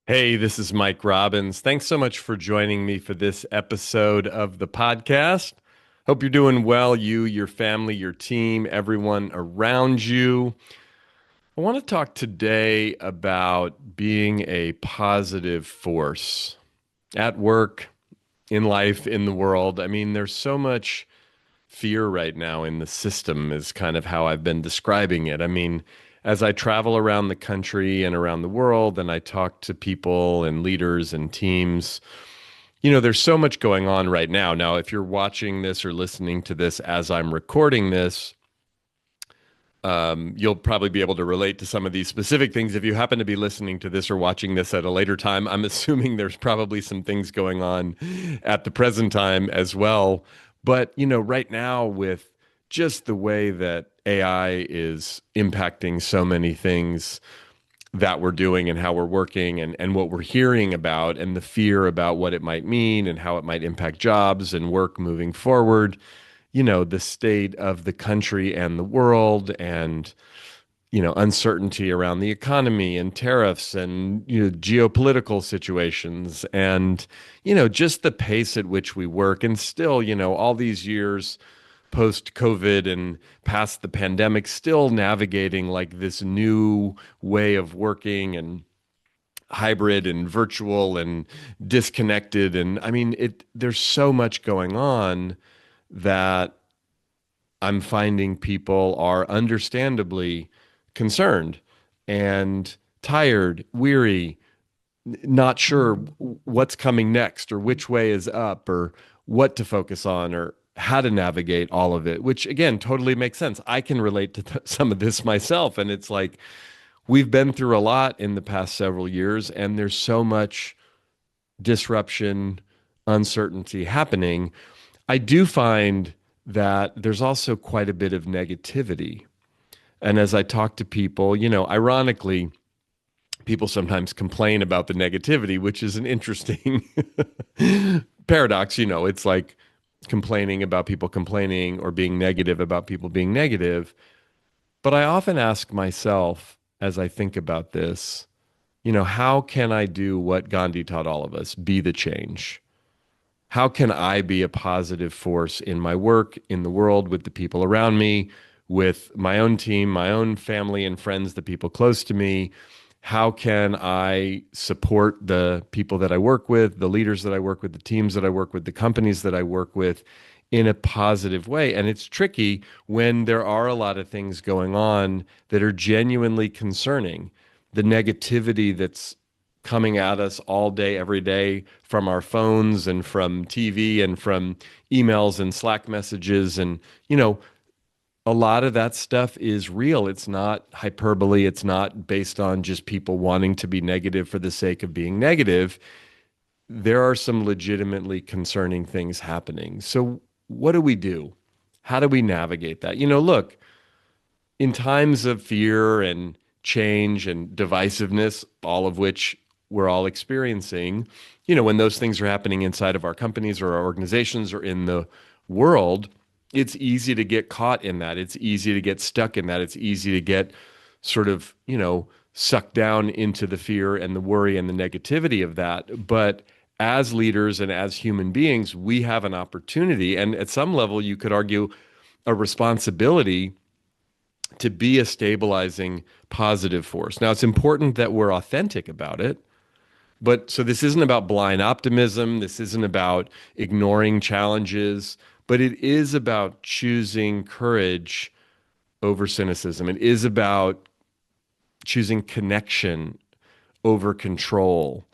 Hey, this is Mike Robbins. Thanks so much for joining me for this episode of the podcast. Hope you're doing well, you, your family, your team, everyone around you. I want to talk today about being a positive force at work, in life, in the world. I mean, there's so much fear right now in the system, is kind of how I've been describing it. I mean, as I travel around the country and around the world and I talk to people and leaders and teams, there's so much going on right now. Now, if you're watching this or listening to this as I'm recording this, you'll probably be able to relate to some of these specific things. If you happen to be listening to this or watching this at a later time, I'm assuming there's probably some things going on at the present time as well. But, right now, with just the way that AI is impacting so many things that we're doing and how we're working and what we're hearing about and the fear about what it might mean and how it might impact jobs and work moving forward, the state of the country and the world and, uncertainty around the economy and tariffs and, geopolitical situations and, just the pace at which we work. And still, all these years post COVID and past the pandemic, still navigating like this new way of working and hybrid and virtual and disconnected. And I mean, there's so much going on that I'm finding people are understandably concerned and tired, weary, not sure what's coming next or which way is up or what to focus on or how to navigate all of it, which again totally makes sense. I can relate to some of this myself. And it's like we've been through a lot in the past several years, and there's so much disruption, uncertainty happening. I do find that there's also quite a bit of negativity. And as I talk to people, ironically, people sometimes complain about the negativity, which is an interesting paradox. It's like complaining about people complaining or being negative about people being negative. But I often ask myself as I think about this, how can I do what Gandhi taught all of us, be the change? How can I be a positive force in my work, in the world, with the people around me, with my own team, my own family and friends, the people close to me? How can I support the people that I work with, the leaders that I work with, the teams that I work with, the companies that I work with in a positive way? And it's tricky when there are a lot of things going on that are genuinely concerning. The negativity that's coming at us all day, every day from our phones and from TV and from emails and Slack messages. And, a lot of that stuff is real. It's not hyperbole. It's not based on just people wanting to be negative for the sake of being negative. There are some legitimately concerning things happening. So, what do we do? How do we navigate that? Look, in times of fear and change and divisiveness, all of which we're all experiencing, when those things are happening inside of our companies or our organizations or in the world, it's easy to get caught in that. It's easy to get stuck in that. It's easy to get sort of, sucked down into the fear and the worry and the negativity of that. But as leaders and as human beings, we have an opportunity, and at some level, you could argue a responsibility to be a stabilizing positive force. Now, it's important that we're authentic about it. But so this isn't about blind optimism. This isn't about ignoring challenges, but it is about choosing courage over cynicism. It is about choosing connection over control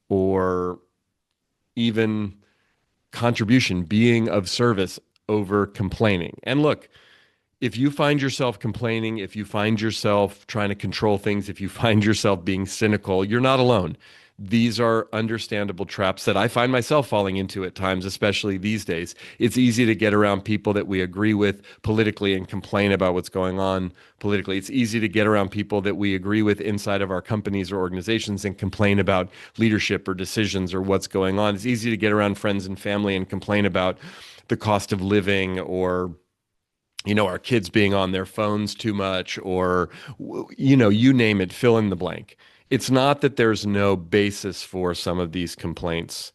or even contribution, being of service over complaining. And look, if you find yourself complaining, if you find yourself trying to control things, if you find yourself being cynical, you're not alone. These are understandable traps that I find myself falling into at times, especially these days. It's easy to get around people that we agree with politically and complain about what's going on politically. It's easy to get around people that we agree with inside of our companies or organizations and complain about leadership or decisions or what's going on. It's easy to get around friends and family and complain about the cost of living or our kids being on their phones too much or, you name it, fill in the blank. It's not that there's no basis for some of these complaints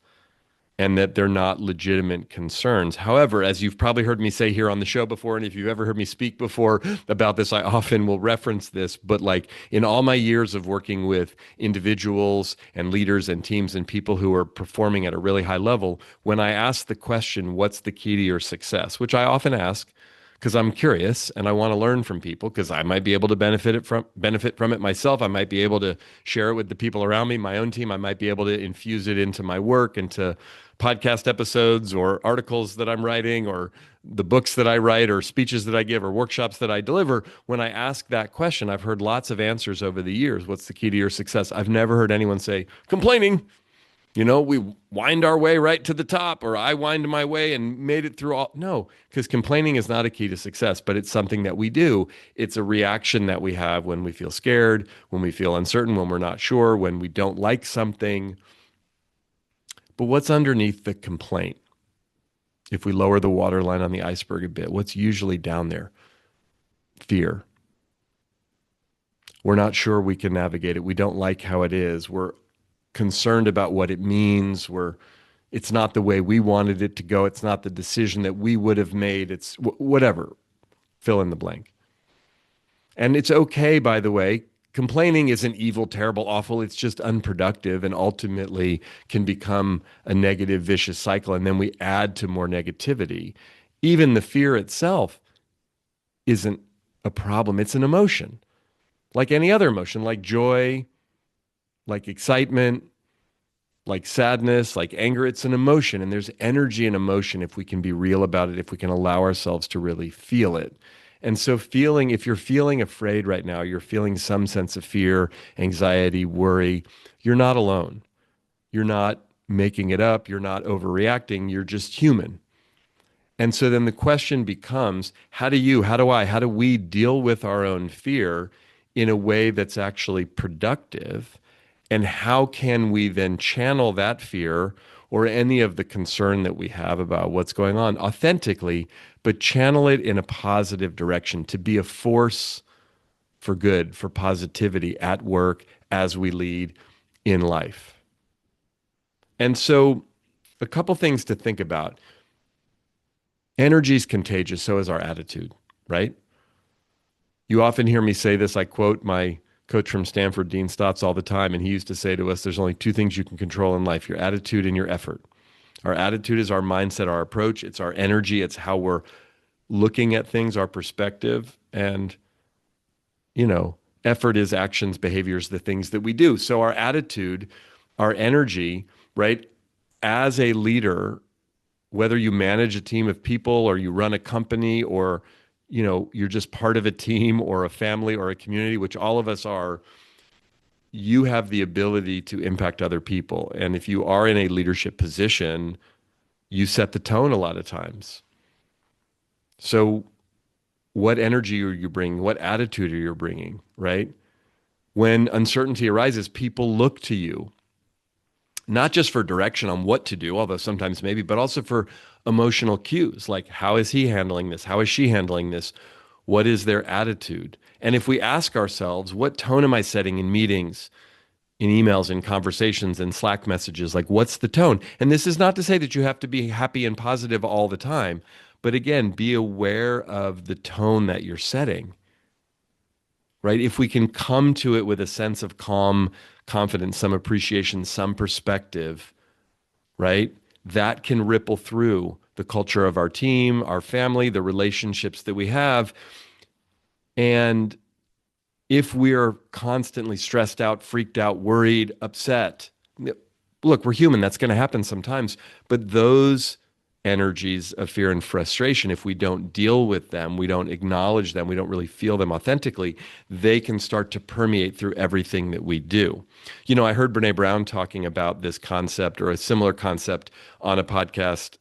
and that they're not legitimate concerns. However, as you've probably heard me say here on the show before, and if you've ever heard me speak before about this, I often will reference this, but like in all my years of working with individuals and leaders and teams and people who are performing at a really high level, when I ask the question, what's the key to your success, which I often ask, because I'm curious and I want to learn from people because I might be able to benefit from it myself. I might be able to share it with the people around me, my own team. I might be able to infuse it into my work, into podcast episodes or articles that I'm writing or the books that I write or speeches that I give or workshops that I deliver. When I ask that question, I've heard lots of answers over the years. What's the key to your success? I've never heard anyone say complaining. We wind our way right to the top, or I wind my way and made it through all. No, because complaining is not a key to success, but it's something that we do. It's a reaction that we have when we feel scared, when we feel uncertain, when we're not sure, when we don't like something. But what's underneath the complaint? If we lower the waterline on the iceberg a bit, what's usually down there? Fear. We're not sure we can navigate it. We don't like how it is. We're concerned about what it means. It's not the way we wanted it to go. It's not the decision that we would have made. It's whatever. Fill in the blank. And it's okay, by the way. Complaining isn't evil, terrible, awful. It's just unproductive and ultimately can become a negative, vicious cycle. And then we add to more negativity. Even the fear itself isn't a problem. It's an emotion, like any other emotion, like joy, like excitement, like sadness, like anger. It's an emotion, and there's energy in emotion if we can be real about it, if we can allow ourselves to really feel it. And so if you're feeling afraid right now, you're feeling some sense of fear, anxiety, worry, you're not alone. You're not making it up. You're not overreacting. You're just human. And so then the question becomes, how do we deal with our own fear in a way that's actually productive? And how can we then channel that fear or any of the concern that we have about what's going on authentically, but channel it in a positive direction to be a force for good, for positivity at work as we lead in life? And so a couple things to think about. Energy is contagious, so is our attitude, right? You often hear me say this. I quote my coach from Stanford, Dean Stotts, all the time, and he used to say to us, there's only two things you can control in life, your attitude and your effort. Our attitude is our mindset, our approach. It's our energy. It's how we're looking at things, our perspective. And, effort is actions, behaviors, the things that we do. So our attitude, our energy, right? As a leader, whether you manage a team of people or you run a company or, you're just part of a team or a family or a community, which all of us are, you have the ability to impact other people. And if you are in a leadership position, you set the tone a lot of times. So what energy are you bringing? What attitude are you bringing, right? When uncertainty arises, people look to you, not just for direction on what to do, although sometimes maybe, but also for emotional cues, like how is he handling this? How is she handling this? What is their attitude? And if we ask ourselves, what tone am I setting in meetings, in emails, in conversations, in Slack messages? Like, what's the tone? And this is not to say that you have to be happy and positive all the time, but again, be aware of the tone that you're setting, right? If we can come to it with a sense of calm, confidence, some appreciation, some perspective, right? That can ripple through the culture of our team, our family, the relationships that we have. And if we're constantly stressed out, freaked out, worried, upset, look, we're human. That's going to happen sometimes. But those energies of fear and frustration, if we don't deal with them, we don't acknowledge them, we don't really feel them authentically, they can start to permeate through everything that we do. I heard Brene Brown talking about this concept or a similar concept on a podcast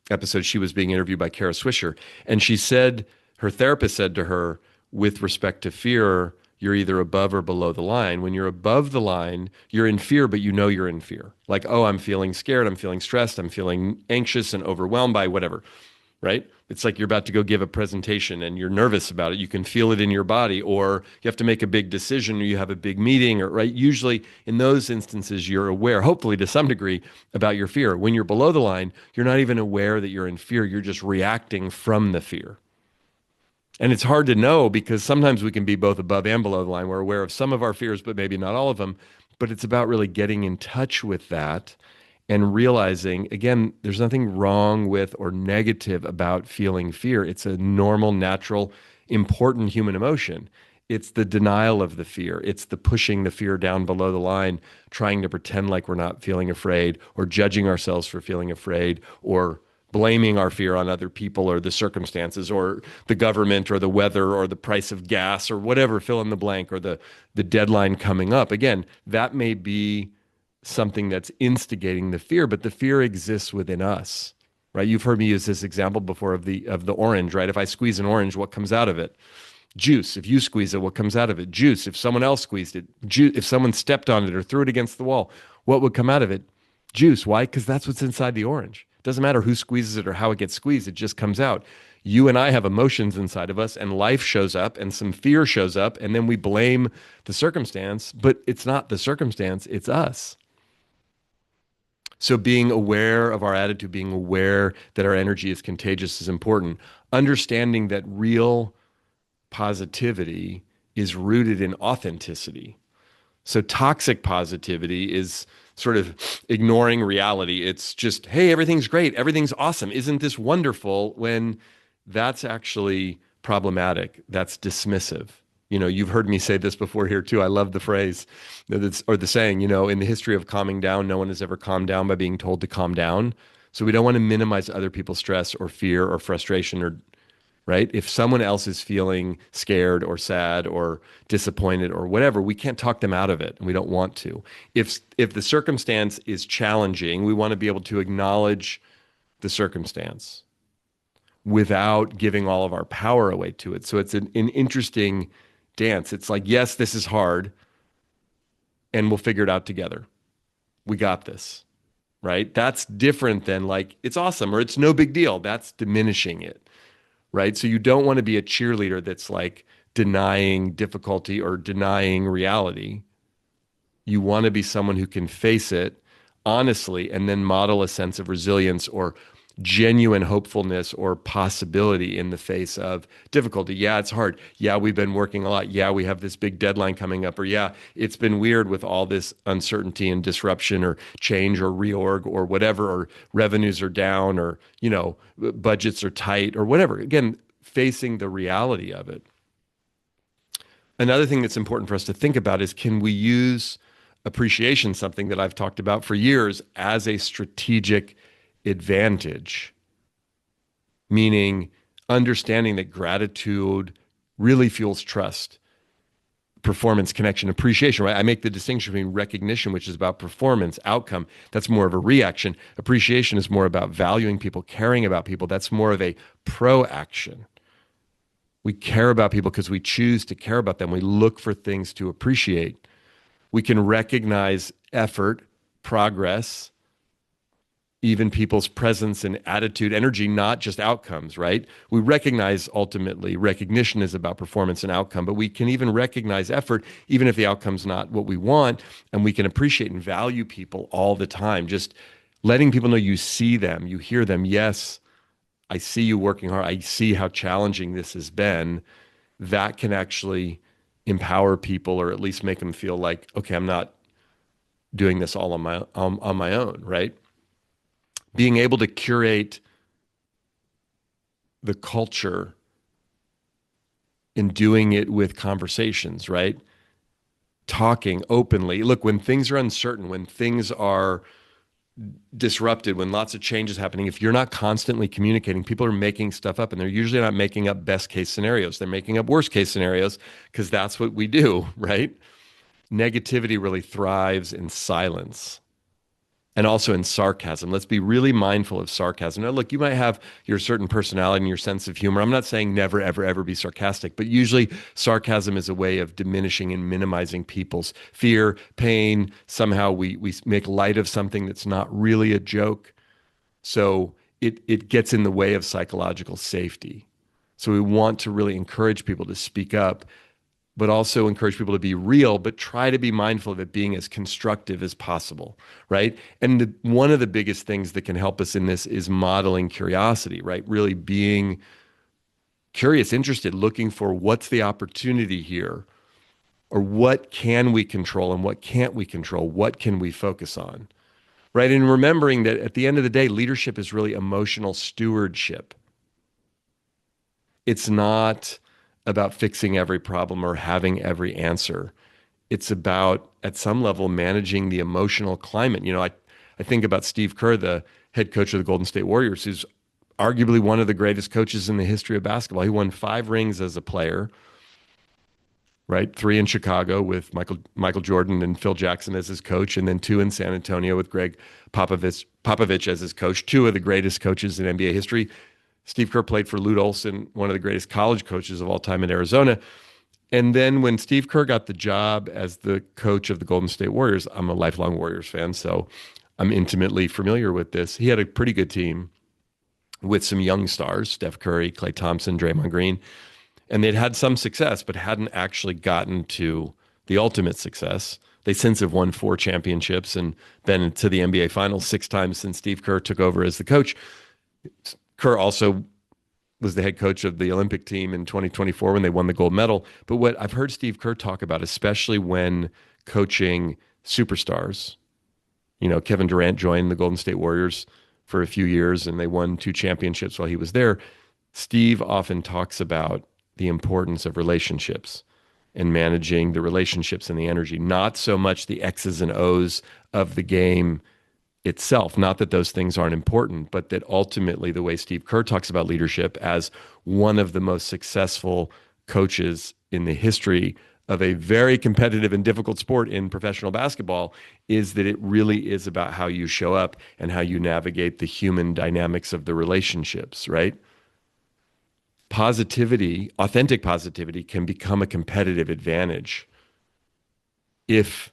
episode. She was being interviewed by Kara Swisher, and she said, her therapist said to her, with respect to fear, you're either above or below the line. When you're above the line, you're in fear, but you know you're in fear. Like, oh, I'm feeling scared, I'm feeling stressed, I'm feeling anxious and overwhelmed by whatever, right? It's like you're about to go give a presentation and you're nervous about it. You can feel it in your body, or you have to make a big decision, or you have a big meeting, or right. Usually in those instances, you're aware, hopefully to some degree, about your fear. When you're below the line, you're not even aware that you're in fear. You're just reacting from the fear. And it's hard to know because sometimes we can be both above and below the line. We're aware of some of our fears, but maybe not all of them. But it's about really getting in touch with that and realizing, again, there's nothing wrong with or negative about feeling fear. It's a normal, natural, important human emotion. It's the denial of the fear. It's the pushing the fear down below the line, trying to pretend like we're not feeling afraid, or judging ourselves for feeling afraid, or blaming our fear on other people or the circumstances or the government or the weather or the price of gas or whatever, fill in the blank, or the deadline coming up. Again, that may be something that's instigating the fear, but the fear exists within us, right? You've heard me use this example before of the orange, right? If I squeeze an orange, what comes out of it? Juice. If you squeeze it, what comes out of it? Juice. If someone else squeezed it, juice. If someone stepped on it or threw it against the wall, what would come out of it? Juice. Why? Because that's what's inside the orange. It doesn't matter who squeezes it or how it gets squeezed, it just comes out. You and I have emotions inside of us, and life shows up, and some fear shows up, and then we blame the circumstance, but it's not the circumstance, it's us. So being aware of our attitude, being aware that our energy is contagious is important. Understanding that real positivity is rooted in authenticity. So toxic positivity is sort of ignoring reality. It's just, hey, everything's great. Everything's awesome. Isn't this wonderful? When that's actually problematic. That's dismissive. You've heard me say this before here too. I love the phrase or the saying, in the history of calming down, no one has ever calmed down by being told to calm down. So we don't want to minimize other people's stress or fear or frustration or right? If someone else is feeling scared or sad or disappointed or whatever, we can't talk them out of it, and we don't want to. If the circumstance is challenging, we want to be able to acknowledge the circumstance without giving all of our power away to it. So it's an interesting dance. It's like, yes, this is hard, and we'll figure it out together. We got this, right? That's different than like, it's awesome or it's no big deal. That's diminishing it. Right? So you don't want to be a cheerleader that's like denying difficulty or denying reality. You want to be someone who can face it honestly and then model a sense of resilience or genuine hopefulness or possibility in the face of difficulty. Yeah, it's hard. Yeah, we've been working a lot. Yeah, we have this big deadline coming up. Or yeah, it's been weird with all this uncertainty and disruption or change or reorg or whatever, or revenues are down or, budgets are tight or whatever. Again, facing the reality of it. Another thing that's important for us to think about is, can we use appreciation, something that I've talked about for years, as a strategic advantage, meaning understanding that gratitude really fuels trust, performance, connection, appreciation, right? I make the distinction between recognition, which is about performance, outcome. That's more of a reaction. Appreciation is more about valuing people, caring about people. That's more of a proaction. We care about people because we choose to care about them. We look for things to appreciate. We can recognize effort, progress, even people's presence and attitude, energy, not just outcomes, right? We recognize ultimately recognition is about performance and outcome, but we can even recognize effort, even if the outcome's not what we want, and we can appreciate and value people all the time. Just letting people know you see them, you hear them. Yes, I see you working hard. I see how challenging this has been. That can actually empower people, or at least make them feel like, okay, I'm not doing this all on my own, right? Being able to curate the culture and doing it with conversations, right? Talking openly. Look, when things are uncertain, when things are disrupted, when lots of change is happening, if you're not constantly communicating, people are making stuff up, and they're usually not making up best case scenarios. They're making up worst case scenarios because that's what we do, right? Negativity really thrives in silence. And also in sarcasm. Let's be really mindful of sarcasm. Now, look, you might have your certain personality and your sense of humor. I'm not saying never, ever, ever be sarcastic, but usually sarcasm is a way of diminishing and minimizing people's fear, pain. Somehow we make light of something that's not really a joke. So it gets in the way of psychological safety. So we want to really encourage people to speak up, but also encourage people to be real, but try to be mindful of it being as constructive as possible, right? And one of the biggest things that can help us in this is modeling curiosity, right? Really being curious, interested, looking for what's the opportunity here, or what can we control and what can't we control? What can we focus on, right? And remembering that at the end of the day, leadership is really emotional stewardship. It's not about fixing every problem or having every answer. It's about, at some level, managing the emotional climate. I think about Steve Kerr, the head coach of the Golden State Warriors, who's arguably one of the greatest coaches in the history of basketball. He won 5 rings as a player, right? 3 in Chicago with Michael Jordan and Phil Jackson as his coach, and then 2 in San Antonio with Greg Popovich as his coach. 2 of the greatest coaches in NBA history. Steve Kerr played for Lute Olson, one of the greatest college coaches of all time in Arizona. And then when Steve Kerr got the job as the coach of the Golden State Warriors, I'm a lifelong Warriors fan, so I'm intimately familiar with this. He had a pretty good team with some young stars, Steph Curry, Klay Thompson, Draymond Green, and they'd had some success, but hadn't actually gotten to the ultimate success. They since have won 4 championships and been to the NBA Finals 6 times since Steve Kerr took over as the coach. Kerr also was the head coach of the Olympic team in 2024 when they won the gold medal. But what I've heard Steve Kerr talk about, especially when coaching superstars, Kevin Durant joined the Golden State Warriors for a few years and they won 2 championships while he was there. Steve often talks about the importance of relationships and managing the relationships and the energy, not so much the X's and O's of the game itself. Not that those things aren't important, but that ultimately the way Steve Kerr talks about leadership as one of the most successful coaches in the history of a very competitive and difficult sport in professional basketball is that it really is about how you show up and how you navigate the human dynamics of the relationships, right? Positivity, authentic positivity, can become a competitive advantage if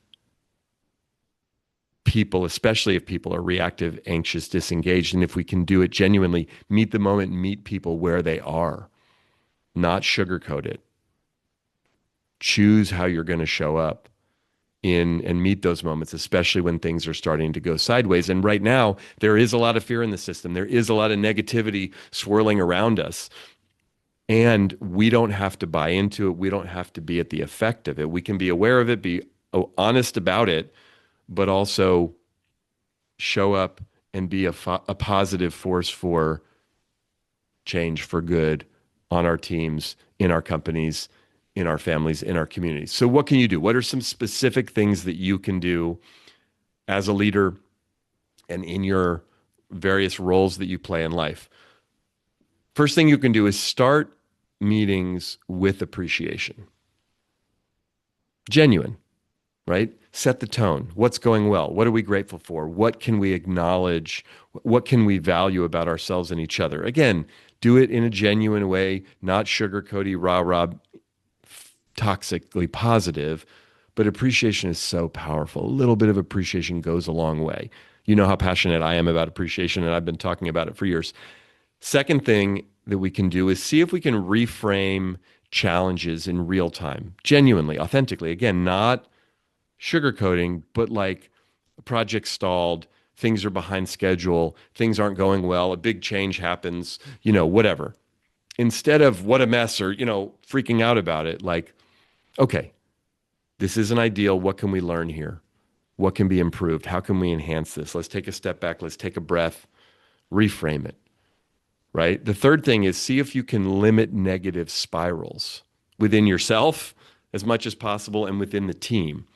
people, especially if people are reactive, anxious, disengaged, and if we can do it genuinely, meet the moment, meet people where they are, not sugarcoat it. Choose how you're going to show up in and meet those moments, especially when things are starting to go sideways. And right now, there is a lot of fear in the system. There is a lot of negativity swirling around us. And we don't have to buy into it. We don't have to be at the effect of it. We can be aware of it, be honest about it, but also show up and be a positive force for change, for good on our teams, in our companies, in our families, in our communities. So what can you do? What are some specific things that you can do as a leader and in your various roles that you play in life? First thing you can do is start meetings with appreciation. Genuine, right? Set the tone. What's going well? What are we grateful for? What can we acknowledge? What can we value about ourselves and each other? Again, do it in a genuine way, not sugarcoaty, rah-rah, toxically positive, but appreciation is so powerful. A little bit of appreciation goes a long way. You know how passionate I am about appreciation, and I've been talking about it for years. Second thing that we can do is see if we can reframe challenges in real time, genuinely, authentically. Again, not sugarcoating, but like a project stalled, things are behind schedule, things aren't going well, a big change happens, whatever. Instead of what a mess or, freaking out about it, like, okay, this isn't ideal. What can we learn here? What can be improved? How can we enhance this? Let's take a step back. Let's take a breath, reframe it. Right? The third thing is see if you can limit negative spirals within yourself as much as possible and within the team.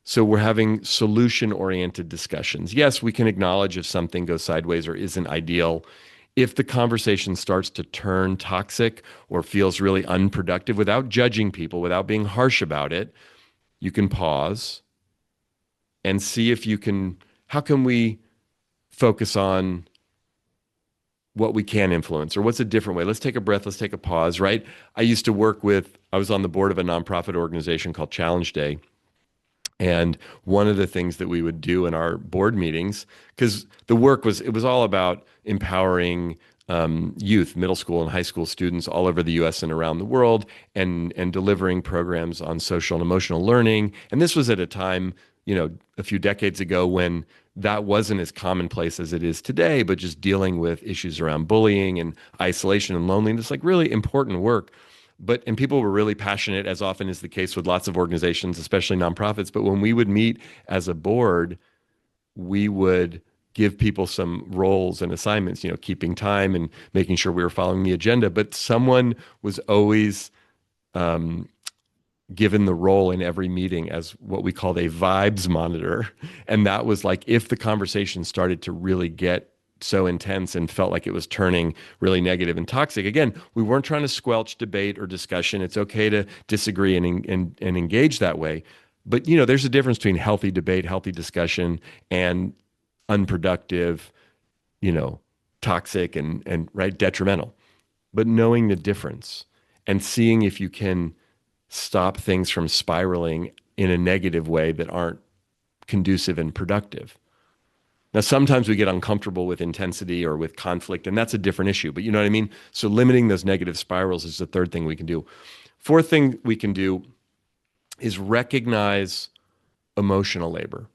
So we're having solution-oriented discussions. Yes, we can acknowledge if something goes sideways or isn't ideal. If the conversation starts to turn toxic or feels really unproductive, without judging people, without being harsh about it, you can pause and see if you can, how can we focus on what we can influence, or what's a different way? Let's take a breath. Let's take a pause, right? I was on the board of a nonprofit organization called Challenge Day. And one of the things that we would do in our board meetings, because the work was, it was all about empowering youth, middle school and high school students all over the U.S. and around the world, and delivering programs on social and emotional learning. And this was at a time, a few decades ago when that wasn't as commonplace as it is today, but just dealing with issues around bullying and isolation and loneliness, like really important work. And people were really passionate, as often is the case with lots of organizations, especially nonprofits. But when we would meet as a board, we would give people some roles and assignments, keeping time and making sure we were following the agenda. But someone was always given the role in every meeting as what we called a vibes monitor. And that was like if the conversation started to really get so intense and felt like it was turning really negative and toxic. Again, we weren't trying to squelch debate or discussion. It's okay to disagree and engage that way. But there's a difference between healthy debate, healthy discussion, and unproductive, toxic and right, detrimental. But knowing the difference and seeing if you can stop things from spiraling in a negative way that aren't conducive and productive. Now, sometimes we get uncomfortable with intensity or with conflict, and that's a different issue, but you know what I mean? So limiting those negative spirals is the third thing we can do. Fourth thing we can do is recognize emotional labor.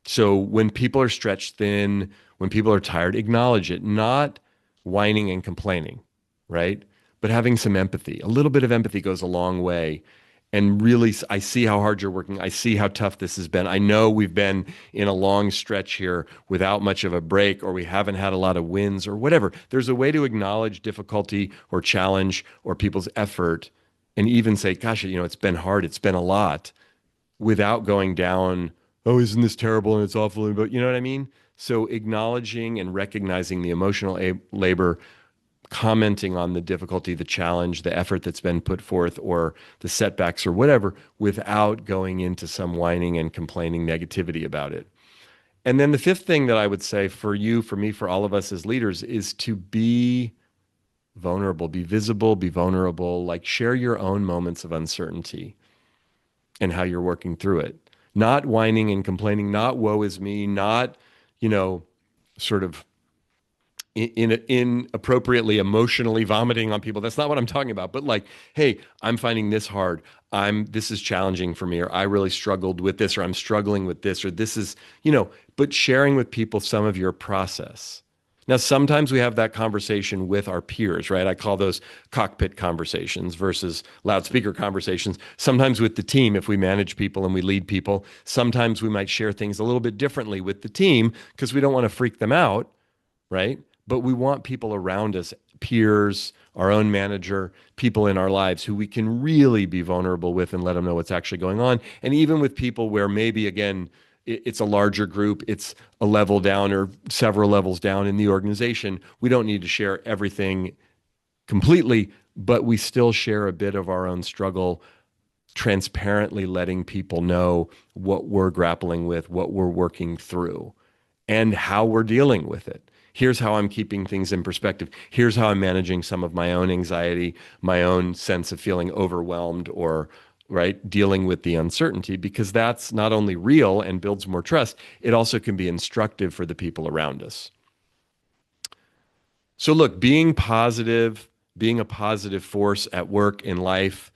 So when people are stretched thin, when people are tired, acknowledge it, not whining and complaining, right? But having some empathy. A little bit of empathy goes a long way. And really, I see how hard you're working. I see how tough this has been. I know we've been in a long stretch here without much of a break, or we haven't had a lot of wins or whatever. There's a way to acknowledge difficulty or challenge or people's effort and even say, gosh, it's been hard. It's been a lot, without going down, oh, isn't this terrible and it's awful? But you know what I mean? So acknowledging and recognizing the emotional labor, commenting on the difficulty, the challenge, the effort that's been put forth, or the setbacks or whatever, without going into some whining and complaining negativity about it. And then the fifth thing that I would say for you, for me, for all of us as leaders is to be vulnerable, be visible, be vulnerable, like share your own moments of uncertainty and how you're working through it. Not whining and complaining, not woe is me, not, sort of inappropriately emotionally vomiting on people. That's not what I'm talking about. But like, hey, I'm finding this hard. This is challenging for me, or I really struggled with this, or I'm struggling with this, or this is, but sharing with people some of your process. Now, sometimes we have that conversation with our peers, right? I call those cockpit conversations versus loudspeaker conversations. Sometimes with the team, if we manage people and we lead people, sometimes we might share things a little bit differently with the team because we don't want to freak them out, right? But we want people around us, peers, our own manager, people in our lives who we can really be vulnerable with and let them know what's actually going on. And even with people where maybe, again, it's a larger group, it's a level down or several levels down in the organization, we don't need to share everything completely, but we still share a bit of our own struggle, transparently letting people know what we're grappling with, what we're working through, and how we're dealing with it. Here's how I'm keeping things in perspective. Here's how I'm managing some of my own anxiety, my own sense of feeling overwhelmed, or right, dealing with the uncertainty, because that's not only real and builds more trust, it also can be instructive for the people around us. So look, being positive, being a positive force at work, in life,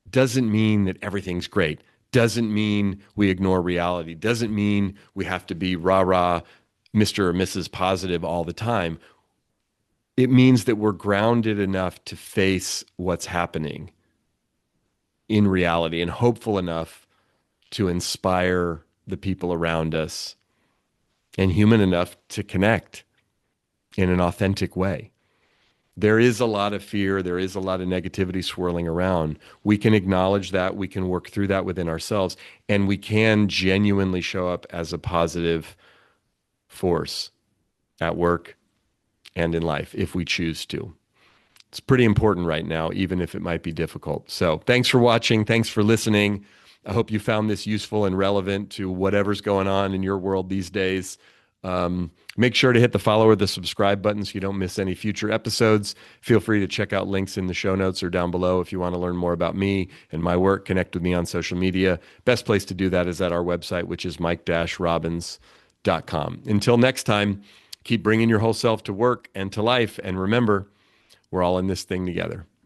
doesn't mean that everything's great. Doesn't mean we ignore reality. Doesn't mean we have to be rah-rah, Mr. or Mrs. Positive all the time. It means that we're grounded enough to face what's happening in reality and hopeful enough to inspire the people around us and human enough to connect in an authentic way. There is a lot of fear. There is a lot of negativity swirling around. We can acknowledge that. We can work through that within ourselves, and we can genuinely show up as a positive force at work and in life if we choose to. It's pretty important right now, even if it might be difficult. So thanks for watching. Thanks for listening. I hope you found this useful and relevant to whatever's going on in your world these days. Make sure to hit the follow or the subscribe button so you don't miss any future episodes. Feel free to check out links in the show notes or down below if you want to learn more about me and my work. Connect with me on social media. Best place to do that is at our website, which is mike-robbins.com. Until next time, keep bringing your whole self to work and to life. And remember, we're all in this thing together.